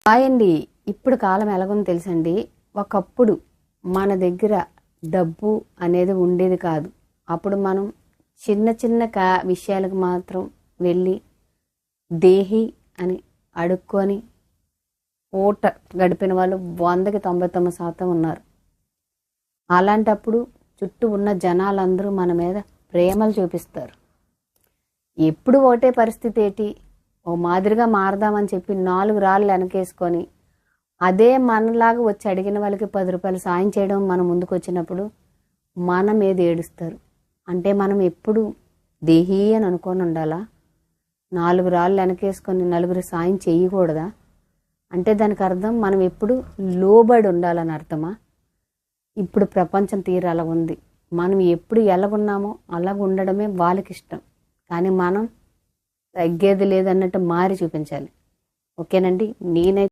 Hi అండి. ఇప్పుడు కాలం ఎలాగొందో తెలుసండి. ఒకప్పుడు మన దగ్గర డబ్బు అనేది ఉండేది కాదు. అప్పుడు మనం చిన్న చిన్న విషయాలకు మాత్రం వెళ్ళి దేహి అని అడుక్కొని పూట గడిపిన వాళ్ళు 100కి 99% ఉన్నారు. అలాంటప్పుడు చుట్టూ ఉన్న జనాలందరూ మన మీద ప్రేమలు చూపిస్తారు. ఎప్పుడు ఒకటే పరిస్థితి ఏంటి, ఓ మాదిరిగా మారదామని చెప్పి 4 రాళ్ళు వెనకేసుకొని అదే మనలాగా వచ్చి అడిగిన వాళ్ళకి 10 రూపాయలు సాయం చేయడం మన ముందుకు వచ్చినప్పుడు మన మీద ఏడుస్తారు. అంటే మనం ఎప్పుడు దేహీ అని అనుకొని ఉండాలా? 4 రాళ్ళు వెనకేసుకొని నలుగురు సాయం చేయకూడదా? అంటే దానికి అర్థం మనం ఎప్పుడు లోబడి ఉండాలని అర్థమా? ఇప్పుడు ప్రపంచం తీరు అలా ఉంది. మనం ఎప్పుడు ఎలాగున్నామో అలాగ ఉండడమే వాళ్ళకి ఇష్టం. కానీ మనం తగ్గేది లేదన్నట్టు మారి చూపించాలి. ఓకేనండి. నేనైతే